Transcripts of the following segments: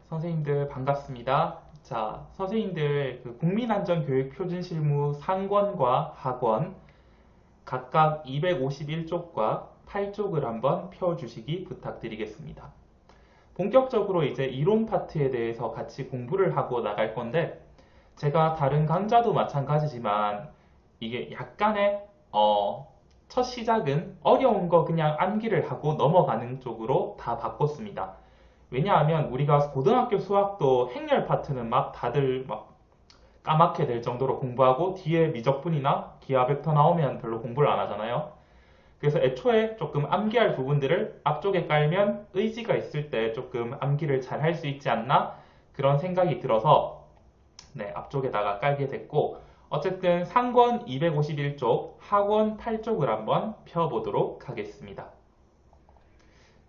선생님들 반갑습니다. 자, 선생님들 국민안전교육표준실무 상권과 하권 각각 251쪽과 8쪽을 한번 펴주시기 부탁드리겠습니다. 본격적으로 이제 이론 파트에 대해서 같이 공부를 하고 나갈 건데 제가 다른 강좌도 마찬가지지만 이게 약간의 첫 시작은 어려운 거 그냥 암기를 하고 넘어가는 쪽으로 다 바꿨습니다. 왜냐하면 우리가 고등학교 수학도 행렬 파트는 막 다들 막 까맣게 될 정도로 공부하고 뒤에 미적분이나 기하 벡터 나오면 별로 공부를 안 하잖아요. 그래서 애초에 조금 암기할 부분들을 앞쪽에 깔면 의지가 있을 때 조금 암기를 잘 할 수 있지 않나 그런 생각이 들어서 네, 앞쪽에다가 깔게 됐고 어쨌든 상권 251쪽, 하권 8쪽을 한번 펴보도록 하겠습니다.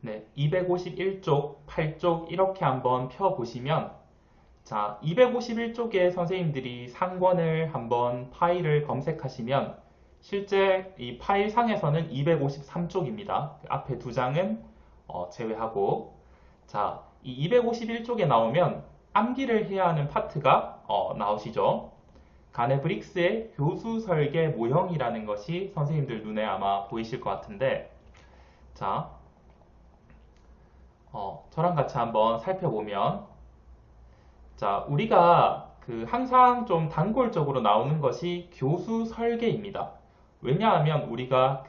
네, 251쪽, 8쪽 이렇게 한번 펴보시면 자, 251쪽에 선생님들이 상권을 한번 파일을 검색하시면 실제 이 파일 상에서는 253쪽입니다. 앞에 두 장은 제외하고 자, 이 251쪽에 나오면 암기를 해야 하는 파트가 나오시죠. 가네브릭스의 교수 설계 모형이라는 것이 선생님들 눈에 아마 보이실 것 같은데 자, 저랑 같이 한번 살펴보면 자, 우리가 항상 좀 단골적으로 나오는 것이 교수 설계입니다. 왜냐하면 우리가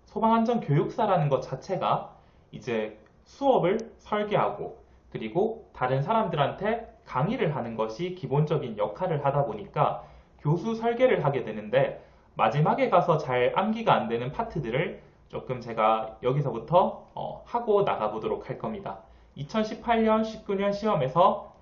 소방안전교육사라는 것 자체가 이제 수업을 설계하고 그리고 다른 사람들한테 강의를 하는 것이 기본적인 역할을 하다 보니까 교수 설계를 하게 되는데 마지막에 가서 잘 암기가 안 되는 파트들을 조금 제가 여기서부터 하고 나가보도록 할 겁니다. 2018년, 19년 시험에서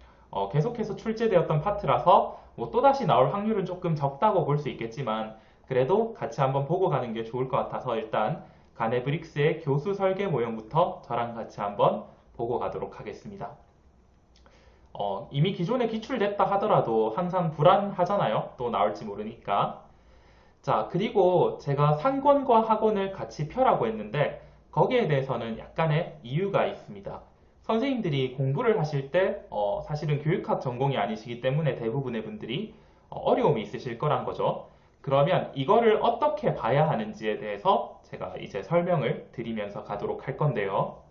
계속해서 출제되었던 파트라서 뭐 또다시 나올 확률은 조금 적다고 볼 수 있겠지만 그래도 같이 한번 보고 가는 게 좋을 것 같아서 일단 가네브릭스의 교수 설계 모형부터 저랑 같이 한번 보고 가도록 하겠습니다. 이미 기존에 기출됐다 하더라도 항상 불안하잖아요. 또 나올지 모르니까. 자, 그리고 제가 상권과 하권을 같이 펴라고 했는데 거기에 대해서는 약간의 이유가 있습니다. 선생님들이 공부를 하실 때 사실은 교육학 전공이 아니시기 때문에 대부분의 분들이 어려움이 있으실 거란 거죠. 그러면 이거를 어떻게 봐야 하는지에 대해서 제가 이제 설명을 드리면서 가도록 할 건데요.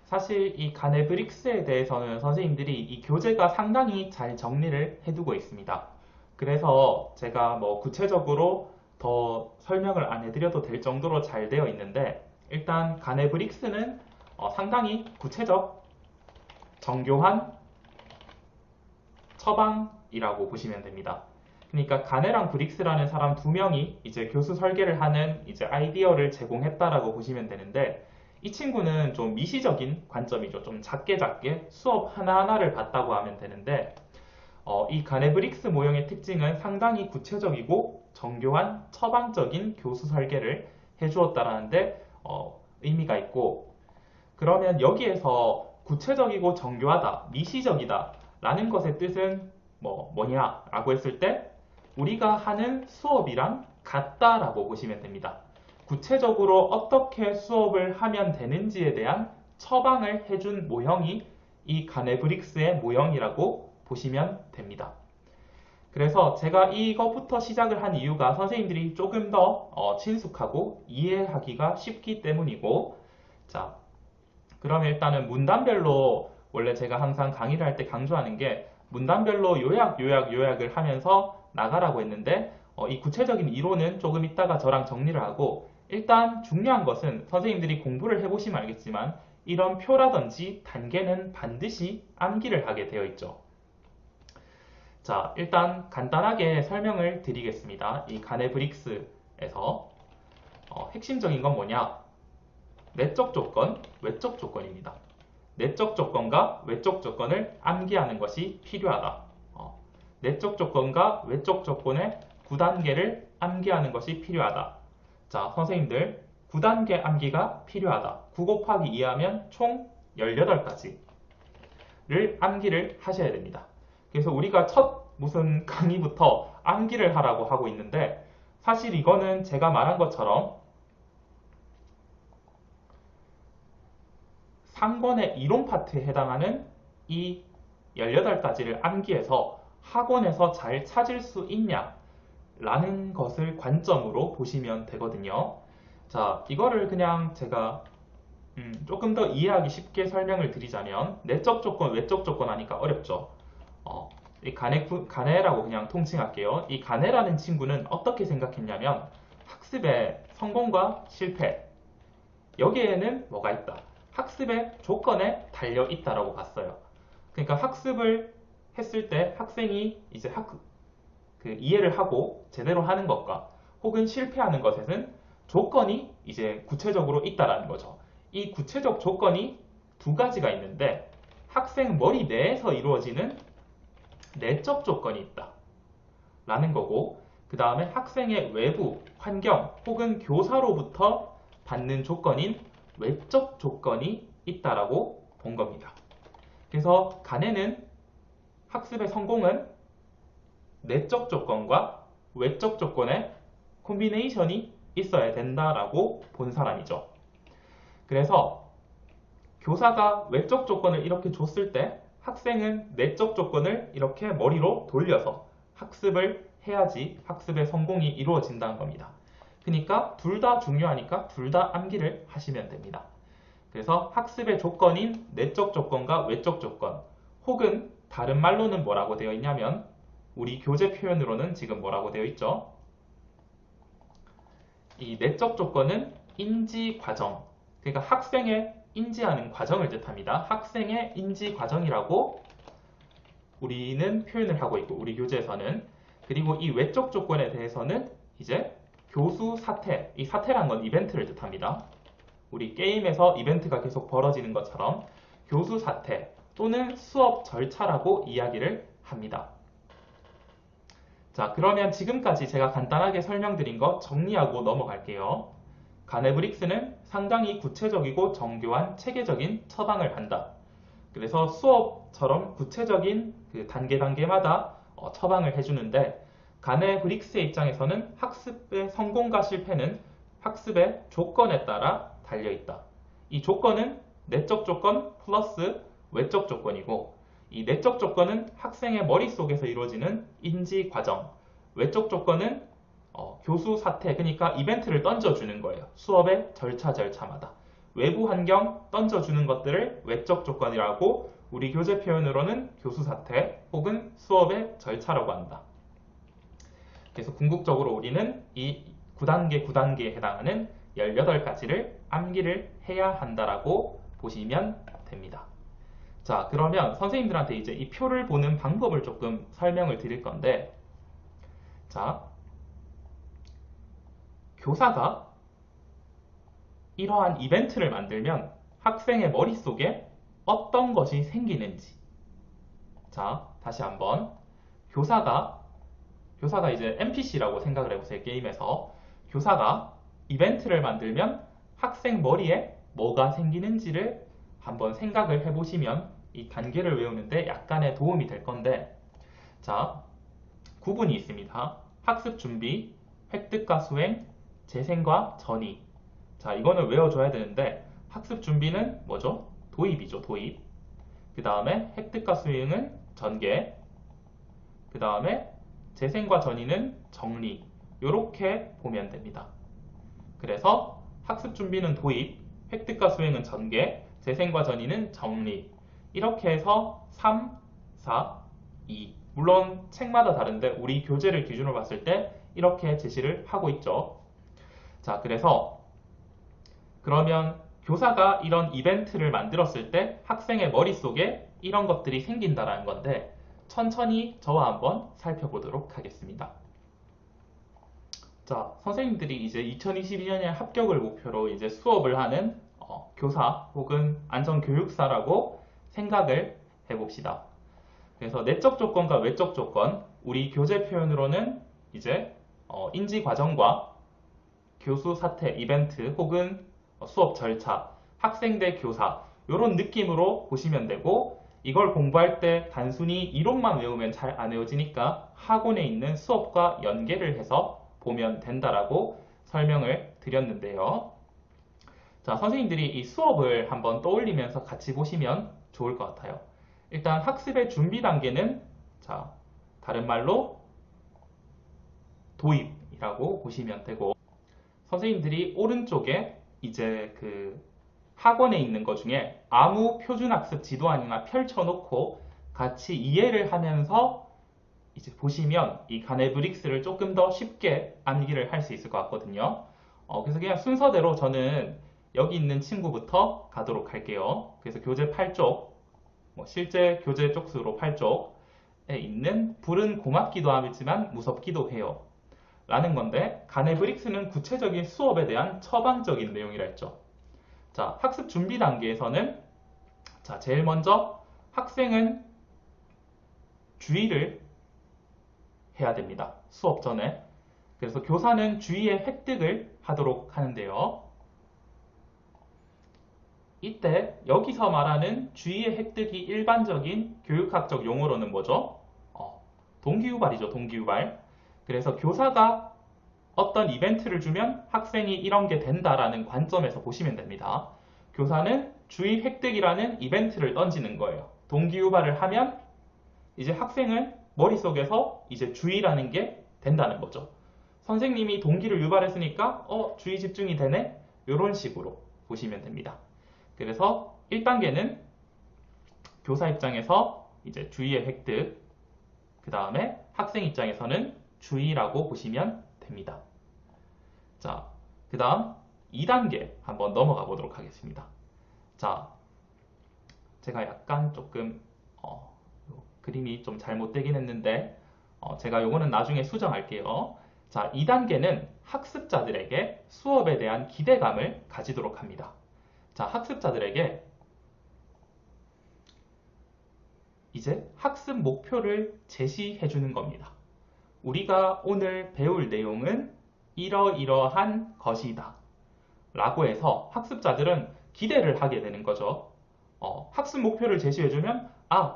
사실 이 가네브릭스에 대해서는 선생님들이 이 교재가 상당히 잘 정리를 해두고 있습니다. 그래서 제가 뭐 구체적으로 더 설명을 안 해드려도 될 정도로 잘 되어 있는데 일단 가네브릭스는 상당히 구체적, 정교한 처방이라고 보시면 됩니다. 그러니까 가네랑 브릭스라는 사람 두 명이 이제 교수 설계를 하는 이제 아이디어를 제공했다라고 보시면 되는데 이 친구는 좀 미시적인 관점이죠. 좀 작게 수업 하나하나를 봤다고 하면 되는데 이 가네브릭스 모형의 특징은 상당히 구체적이고 정교한 처방적인 교수 설계를 해주었다라는데 의미가 있고 그러면 여기에서 구체적이고 정교하다, 미시적이다 라는 것의 뜻은 뭐냐라고 했을 때 우리가 하는 수업이랑 같다라고 보시면 됩니다. 구체적으로 어떻게 수업을 하면 되는지에 대한 처방을 해준 모형이 이 가네브릭스의 모형이라고 보시면 됩니다. 그래서 제가 이것부터 시작을 한 이유가 선생님들이 조금 더 친숙하고 이해하기가 쉽기 때문이고 자, 그러면 일단은 문단별로 원래 제가 항상 강의를 할 때 강조하는 게 문단별로 요약을 하면서 나가라고 했는데 이 구체적인 이론은 조금 이따가 저랑 정리를 하고 일단 중요한 것은 선생님들이 공부를 해보시면 알겠지만 이런 표라든지 단계는 반드시 암기를 하게 되어 있죠. 자, 일단 간단하게 설명을 드리겠습니다. 이 가네브릭스에서 핵심적인 건 뭐냐? 내적 조건, 외적 조건입니다. 내적 조건과 외적 조건을 암기하는 것이 필요하다. 내적 조건과 외적 조건의 9단계를 암기하는 것이 필요하다. 자, 선생님들 9단계 암기가 필요하다. 9 곱하기 2 하면 총 18가지를 암기를 하셔야 됩니다. 그래서 우리가 첫 무슨 강의부터 암기를 하라고 하고 있는데 사실 이거는 제가 말한 것처럼 상권의 이론 파트에 해당하는 이 18가지를 암기해서 학원에서 잘 찾을 수 있냐 라는 것을 관점으로 보시면 되거든요. 자, 이거를 그냥 제가 조금 더 이해하기 쉽게 설명을 드리자면 내적 조건, 외적 조건 하니까 어렵죠. 이 가네라고 그냥 통칭할게요. 이 가네라는 친구는 어떻게 생각했냐면 학습의 성공과 실패 여기에는 뭐가 있다? 학습의 조건에 달려 있다라고 봤어요. 그러니까 학습을 했을 때 학생이 이제 이해를 하고 제대로 하는 것과 혹은 실패하는 것에는 조건이 이제 구체적으로 있다라는 거죠. 이 구체적 조건이 두 가지가 있는데 학생 머리 내에서 이루어지는 내적 조건이 있다 라는 거고, 그 다음에 학생의 외부 환경 혹은 교사로부터 받는 조건인 외적 조건이 있다라고 본 겁니다. 그래서 가네는 학습의 성공은 내적 조건과 외적 조건의 콤비네이션이 있어야 된다라고 본 사람이죠. 그래서 교사가 외적 조건을 이렇게 줬을 때 학생은 내적 조건을 이렇게 머리로 돌려서 학습을 해야지 학습의 성공이 이루어진다는 겁니다. 그러니까 둘 다 중요하니까 둘 다 암기를 하시면 됩니다. 그래서 학습의 조건인 내적 조건과 외적 조건, 혹은 다른 말로는 뭐라고 되어 있냐면 우리 교재 표현으로는 지금 뭐라고 되어 있죠? 이 내적 조건은 인지 과정, 그러니까 학생의 인지하는 과정을 뜻합니다. 학생의 인지 과정이라고 우리는 표현을 하고 있고, 우리 교재에서는. 그리고 이 외적 조건에 대해서는 이제 교수 사태, 이 사태란 건 이벤트를 뜻합니다. 우리 게임에서 이벤트가 계속 벌어지는 것처럼 교수 사태 또는 수업 절차라고 이야기를 합니다. 자, 그러면 지금까지 제가 간단하게 설명드린 거 정리하고 넘어갈게요. 가네브릭스는 상당히 구체적이고 정교한 체계적인 처방을 한다. 그래서 수업처럼 구체적인 그 단계마다 처방을 해주는데, 가네브릭스의 입장에서는 학습의 성공과 실패는 학습의 조건에 따라 달려있다. 이 조건은 내적 조건 플러스 외적 조건이고, 이 내적 조건은 학생의 머릿속에서 이루어지는 인지 과정, 외적 조건은 교수 사태, 그러니까 이벤트를 던져주는 거예요. 수업의 절차마다. 외부 환경 던져주는 것들을 외적 조건이라고 우리 교재 표현으로는 교수 사태 혹은 수업의 절차라고 한다. 그래서 궁극적으로 우리는 이 9단계에 해당하는 18가지를 암기를 해야 한다라고 보시면 됩니다. 자, 그러면 선생님들한테 이제 이 표를 보는 방법을 조금 설명을 드릴 건데, 자, 교사가 이러한 이벤트를 만들면 학생의 머릿속에 어떤 것이 생기는지. 자, 다시 한번. 교사가 이제 NPC라고 생각을 해보세요. 게임에서. 교사가 이벤트를 만들면 학생 머리에 뭐가 생기는지를 한번 생각을 해보시면 이 단계를 외우는데 약간의 도움이 될 건데, 자, 구분이 있습니다. 학습 준비, 획득과 수행, 재생과 전이. 자, 이거는 외워줘야 되는데, 학습 준비는 뭐죠? 도입이죠, 도입. 그 다음에 획득과 수행은 전개. 그 다음에 재생과 전이는 정리. 이렇게 보면 됩니다. 그래서 학습 준비는 도입, 획득과 수행은 전개, 재생과 전이는 정리. 이렇게 해서 3, 4, 2. 물론 책마다 다른데 우리 교재를 기준으로 봤을 때 이렇게 제시를 하고 있죠. 자, 그러면 교사가 이런 이벤트를 만들었을 때 학생의 머릿속에 이런 것들이 생긴다라는 건데, 천천히 저와 한번 살펴보도록 하겠습니다. 자, 선생님들이 이제 2022년에 합격을 목표로 이제 수업을 하는 교사 혹은 안전교육사라고 생각을 해봅시다. 그래서 내적 조건과 외적 조건, 우리 교재 표현으로는 이제 인지 과정과 교수 사태, 이벤트 혹은 수업 절차, 학생 대 교사 이런 느낌으로 보시면 되고, 이걸 공부할 때 단순히 이론만 외우면 잘 안 외워지니까 학원에 있는 수업과 연계를 해서 보면 된다라고 설명을 드렸는데요. 자, 선생님들이 이 수업을 한번 떠올리면서 같이 보시면 좋을 것 같아요. 일단 학습의 준비 단계는 자, 다른 말로 도입이라고 보시면 되고, 선생님들이 오른쪽에 이제 그 학원에 있는 것 중에 아무 표준학습 지도안이나 펼쳐놓고 같이 이해를 하면서 이제 보시면 이 가네브릭스를 조금 더 쉽게 암기를 할 수 있을 것 같거든요. 그래서 그냥 순서대로 저는 여기 있는 친구부터 가도록 할게요. 그래서 교재 8쪽, 실제 교재 쪽수로 8쪽에 있는 불은 고맙기도 하지만 무섭기도 해요. 라는 건데, 가네브릭스는 구체적인 수업에 대한 처방적인 내용이라 했죠. 자, 학습 준비 단계에서는 자, 제일 먼저 학생은 주의를 해야 됩니다. 수업 전에. 그래서 교사는 주의의 획득을 하도록 하는데요. 이때 여기서 말하는 주의의 획득이 일반적인 교육학적 용어로는 뭐죠? 동기유발이죠. 동기유발. 그래서 교사가 어떤 이벤트를 주면 학생이 이런 게 된다라는 관점에서 보시면 됩니다. 교사는 주의 획득이라는 이벤트를 던지는 거예요. 동기유발을 하면 이제 학생은 머릿속에서 이제 주의라는 게 된다는 거죠. 선생님이 동기를 유발했으니까 주의 집중이 되네? 이런 식으로 보시면 됩니다. 그래서 1단계는 교사 입장에서 이제 주의의 획득, 그 다음에 학생 입장에서는 주의라고 보시면 됩니다. 자, 그 다음 2단계 한번 넘어가 보도록 하겠습니다. 자, 제가 약간 조금 그림이 좀 잘못되긴 했는데 제가 요거는 나중에 수정할게요. 자, 2단계는 학습자들에게 수업에 대한 기대감을 가지도록 합니다. 자, 학습자들에게 이제 학습 목표를 제시해 주는 겁니다. 우리가 오늘 배울 내용은 이러이러한 것이다 라고 해서 학습자들은 기대를 하게 되는 거죠. 학습 목표를 제시해주면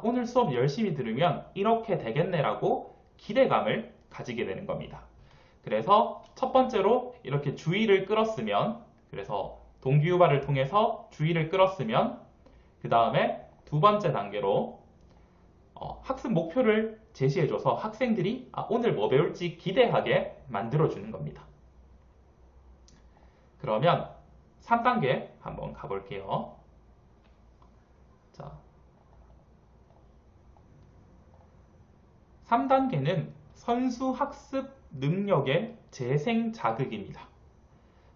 오늘 수업 열심히 들으면 이렇게 되겠네 라고 기대감을 가지게 되는 겁니다. 그래서 첫 번째로 이렇게 주의를 끌었으면, 그래서 동기유발을 통해서 주의를 끌었으면, 그 다음에 두 번째 단계로 학습 목표를 제시해줘서 학생들이 오늘 뭐 배울지 기대하게 만들어주는 겁니다. 그러면 3단계 한번 가볼게요. 자, 3단계는 선수학습 능력의 재생 자극입니다.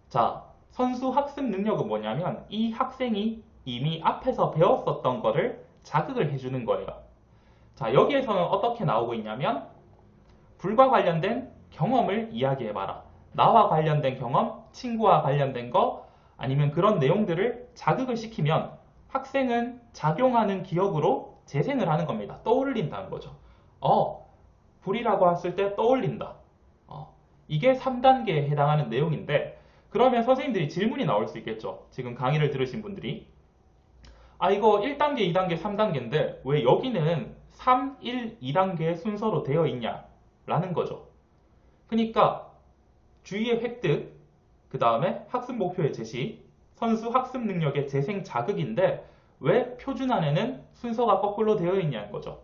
자, 선수학습 능력은 뭐냐면 이 학생이 이미 앞에서 배웠었던 거를 자극을 해주는 거예요. 자, 여기에서는 어떻게 나오고 있냐면 불과 관련된 경험을 이야기해봐라. 나와 관련된 경험, 친구와 관련된 거, 아니면 그런 내용들을 자극을 시키면 학생은 작용하는 기억으로 재생을 하는 겁니다. 떠올린다는 거죠. 불이라고 했을 때 떠올린다. 이게 3단계에 해당하는 내용인데, 그러면 선생님들이 질문이 나올 수 있겠죠. 지금 강의를 들으신 분들이. 이거 1단계, 2단계, 3단계인데 왜 여기는 3, 1, 2단계 순서로 되어 있냐? 라는 거죠. 그러니까 주의의 획득, 그 다음에 학습 목표의 제시, 선수 학습 능력의 재생 자극인데 왜 표준안에는 순서가 거꾸로 되어 있냐는 거죠.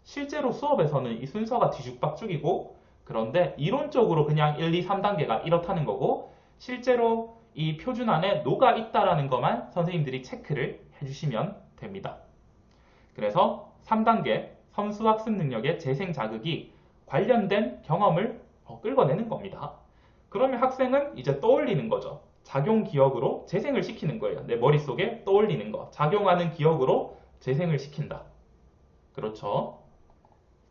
실제로 수업에서는 이 순서가 뒤죽박죽이고, 그런데 이론적으로 그냥 1, 2, 3단계가 이렇다는 거고, 실제로 이 표준안에 녹아 있다라는 것만 선생님들이 체크를 해주시면 됩니다. 그래서 3단계 선수 학습 능력의 재생 자극이 관련된 경험을 끌어내는 겁니다. 그러면 학생은 이제 떠올리는 거죠. 작용 기억으로 재생을 시키는 거예요. 내 머릿속에 떠올리는 거. 작용하는 기억으로 재생을 시킨다. 그렇죠?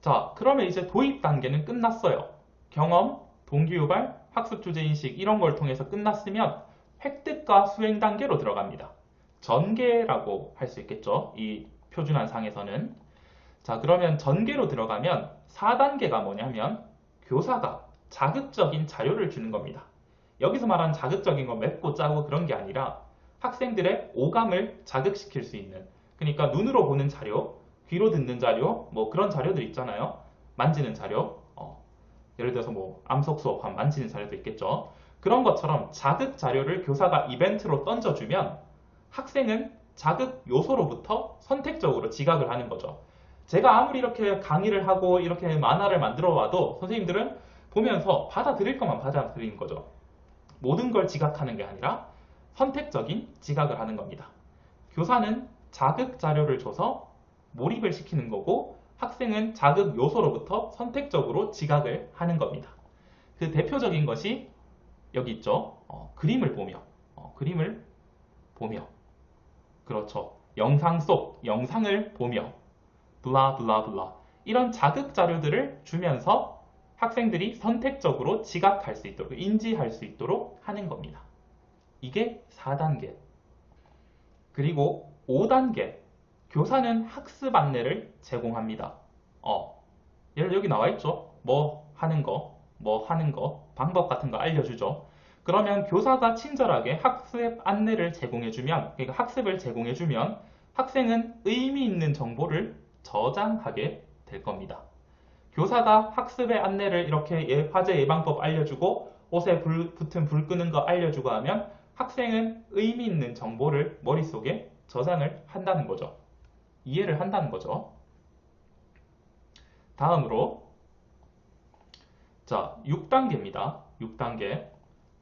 자, 그러면 이제 도입 단계는 끝났어요. 경험, 동기유발, 학습 주제 인식 이런 걸 통해서 끝났으면 획득과 수행 단계로 들어갑니다. 전개라고 할 수 있겠죠. 이 표준안 상에서는. 자, 그러면 전개로 들어가면 4단계가 뭐냐면 교사가 자극적인 자료를 주는 겁니다. 여기서 말하는 자극적인 건 맵고 짜고 그런 게 아니라 학생들의 오감을 자극시킬 수 있는, 그러니까 눈으로 보는 자료, 귀로 듣는 자료, 뭐 그런 자료들 있잖아요. 만지는 자료. 예를 들어서 뭐 암석 수업하면 만지는 자료도 있겠죠. 그런 것처럼 자극 자료를 교사가 이벤트로 던져주면 학생은 자극 요소로부터 선택적으로 지각을 하는 거죠. 제가 아무리 이렇게 강의를 하고 이렇게 만화를 만들어 와도 선생님들은 보면서 받아들일 것만 받아들이는 거죠. 모든 걸 지각하는 게 아니라 선택적인 지각을 하는 겁니다. 교사는 자극 자료를 줘서 몰입을 시키는 거고 학생은 자극 요소로부터 선택적으로 지각을 하는 겁니다. 그 대표적인 것이 여기 있죠. 그림을 보며 그렇죠. 영상 속 영상을 보며 블라 블라 블라 이런 자극 자료들을 주면서 학생들이 선택적으로 지각할 수 있도록 인지할 수 있도록 하는 겁니다. 이게 4단계. 그리고 5단계. 교사는 학습 안내를 제공합니다. 예를 여기 나와 있죠. 뭐 하는 거, 방법 같은 거 알려주죠. 그러면 교사가 친절하게 학습 안내를 제공해주면, 그러니까 학습을 제공해주면 학생은 의미 있는 정보를 저장하게 될 겁니다. 교사가 학습의 안내를 이렇게 화재 예방법 알려주고 옷에 붙은 불 끄는 거 알려주고 하면 학생은 의미 있는 정보를 머릿속에 저장을 한다는 거죠. 이해를 한다는 거죠. 다음으로 자, 6단계입니다. 6단계.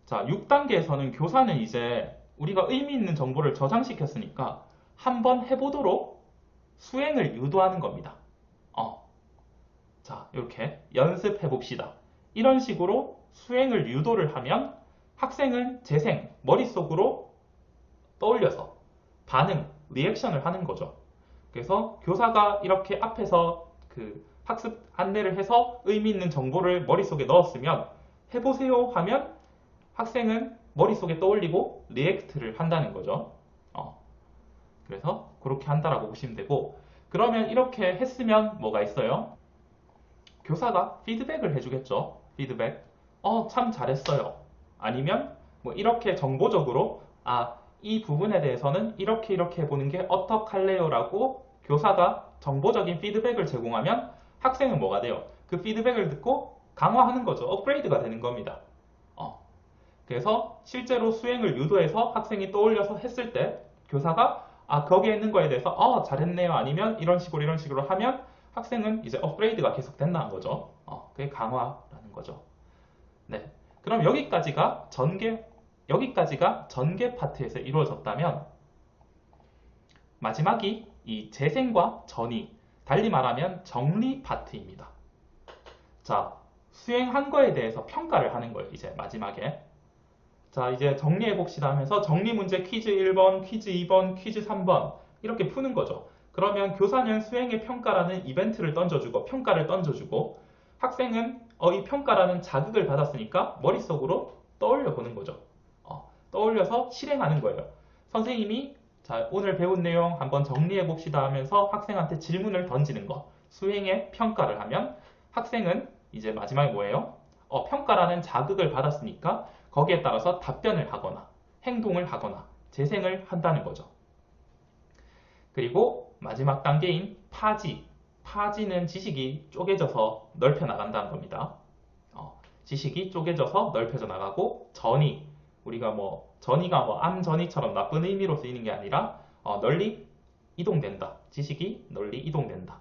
자, 6단계에서는 교사는 이제 우리가 의미 있는 정보를 저장시켰으니까 한번 해보도록 수행을 유도하는 겁니다. 자, 이렇게 연습해 봅시다. 이런 식으로 수행을 유도를 하면 학생은 재생, 머릿속으로 떠올려서 반응, 리액션을 하는 거죠. 그래서 교사가 이렇게 앞에서 그 학습 안내를 해서 의미 있는 정보를 머릿속에 넣었으면 해보세요 하면 학생은 머릿속에 떠올리고 리액트를 한다는 거죠. 그래서 그렇게 한다라고 보시면 되고, 그러면 이렇게 했으면 뭐가 있어요? 교사가 피드백을 해주겠죠. 피드백. 참 잘했어요. 아니면 뭐 이렇게 정보적으로 이 부분에 대해서는 이렇게 해보는 게 어떡할래요? 라고 교사가 정보적인 피드백을 제공하면 학생은 뭐가 돼요? 그 피드백을 듣고 강화하는 거죠. 업그레이드가 되는 겁니다. 그래서 실제로 수행을 유도해서 학생이 떠올려서 했을 때 교사가 거기에 있는 거에 대해서 잘했네요. 아니면 이런 식으로 하면 학생은 이제 업그레이드가 계속 된다는 거죠. 그게 강화라는 거죠. 네. 그럼 여기까지가 전개 파트에서 이루어졌다면 마지막이 이 재생과 전이, 달리 말하면 정리 파트입니다. 자, 수행한 거에 대해서 평가를 하는 거예요. 이제 마지막에. 자, 이제 정리해 봅시다 하면서 정리 문제 퀴즈 1번, 퀴즈 2번, 퀴즈 3번 이렇게 푸는 거죠. 그러면 교사는 수행의 평가라는 이벤트를 던져주고 평가를 던져주고 학생은 이 평가라는 자극을 받았으니까 머릿속으로 떠올려 보는 거죠. 떠올려서 실행하는 거예요. 선생님이 자, 오늘 배운 내용 한번 정리해 봅시다 하면서 학생한테 질문을 던지는 거. 수행의 평가를 하면 학생은 이제 마지막에 뭐예요? 평가라는 자극을 받았으니까 거기에 따라서 답변을 하거나 행동을 하거나 재생을 한다는 거죠. 그리고 마지막 단계인 파지. 파지는 지식이 쪼개져서 넓혀 나간다는 겁니다. 지식이 쪼개져서 넓혀져 나가고 전이, 우리가 전이가 암전이처럼 나쁜 의미로 쓰이는 게 아니라 널리 이동된다. 지식이 널리 이동된다.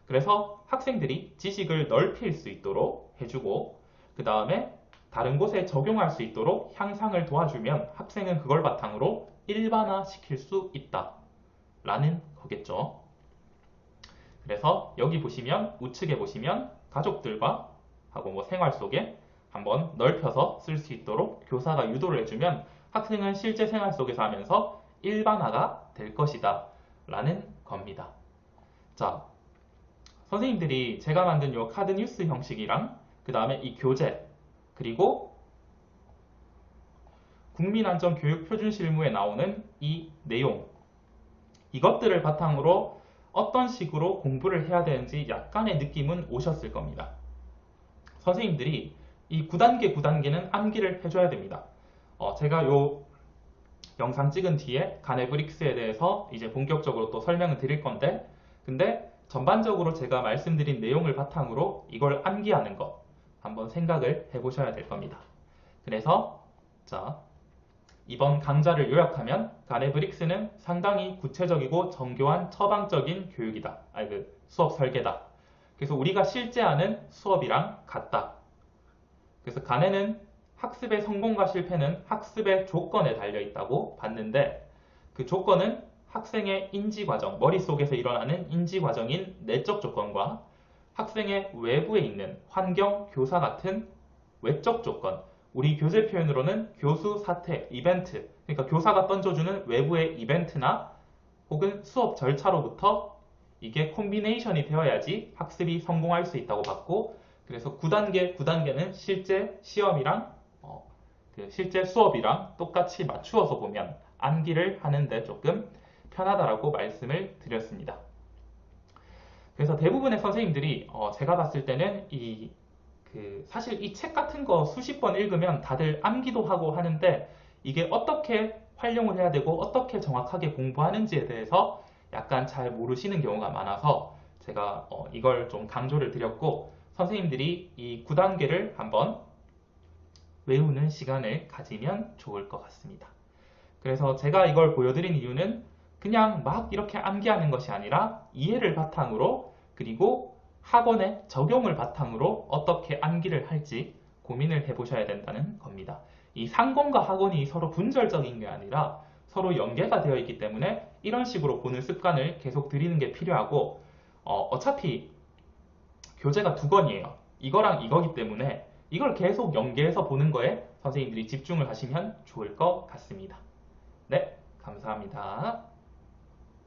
그래서 학생들이 지식을 넓힐 수 있도록 해주고 그 다음에 다른 곳에 적용할 수 있도록 향상을 도와주면 학생은 그걸 바탕으로 일반화 시킬 수 있다. 라는 거겠죠. 그래서 여기 보시면 우측에 보시면 가족들과 하고 생활 속에 한번 넓혀서 쓸 수 있도록 교사가 유도를 해주면 학생은 실제 생활 속에서 하면서 일반화가 될 것이다 라는 겁니다. 자, 선생님들이 제가 만든 이 카드 뉴스 형식이랑 그 다음에 이 교재 그리고 국민안전교육표준실무에 나오는 이 내용, 이것들을 바탕으로 어떤 식으로 공부를 해야 되는지 약간의 느낌은 오셨을 겁니다. 선생님들이 이 9단계는 암기를 해줘야 됩니다. 제가 요 영상 찍은 뒤에 가네브릭스에 대해서 이제 본격적으로 또 설명을 드릴 건데, 근데 전반적으로 제가 말씀드린 내용을 바탕으로 이걸 암기하는 거 한번 생각을 해보셔야 될 겁니다. 그래서 자, 이번 강좌를 요약하면 가네브릭스는 상당히 구체적이고 정교한 처방적인 교육이다. 수업 설계다. 그래서 우리가 실제 하는 수업이랑 같다. 그래서 가네는 학습의 성공과 실패는 학습의 조건에 달려 있다고 봤는데 그 조건은 학생의 인지 과정, 머릿속에서 일어나는 인지 과정인 내적 조건과 학생의 외부에 있는 환경, 교사 같은 외적 조건, 우리 교재 표현으로는 교수, 사태, 이벤트, 그러니까 교사가 던져주는 외부의 이벤트나 혹은 수업 절차로부터 이게 콤비네이션이 되어야지 학습이 성공할 수 있다고 봤고, 그래서 9단계는 실제 시험이랑 실제 수업이랑 똑같이 맞추어서 보면 암기를 하는데 조금 편하다라고 말씀을 드렸습니다. 그래서 대부분의 선생님들이 제가 봤을 때는 사실 이 책 같은 거 수십 번 읽으면 다들 암기도 하고 하는데 이게 어떻게 활용을 해야 되고 어떻게 정확하게 공부하는지에 대해서 약간 잘 모르시는 경우가 많아서 제가 이걸 좀 강조를 드렸고, 선생님들이 이 9단계를 한번 외우는 시간을 가지면 좋을 것 같습니다. 그래서 제가 이걸 보여드린 이유는 그냥 막 이렇게 암기하는 것이 아니라 이해를 바탕으로 그리고 학원의 적용을 바탕으로 어떻게 암기를 할지 고민을 해보셔야 된다는 겁니다. 이 상권과 학원이 서로 분절적인 게 아니라 서로 연계가 되어 있기 때문에 이런 식으로 보는 습관을 계속 들이는 게 필요하고, 어차피 교재가 두 권이에요. 이거랑 이거기 때문에 이걸 계속 연계해서 보는 거에 선생님들이 집중을 하시면 좋을 것 같습니다. 네, 감사합니다.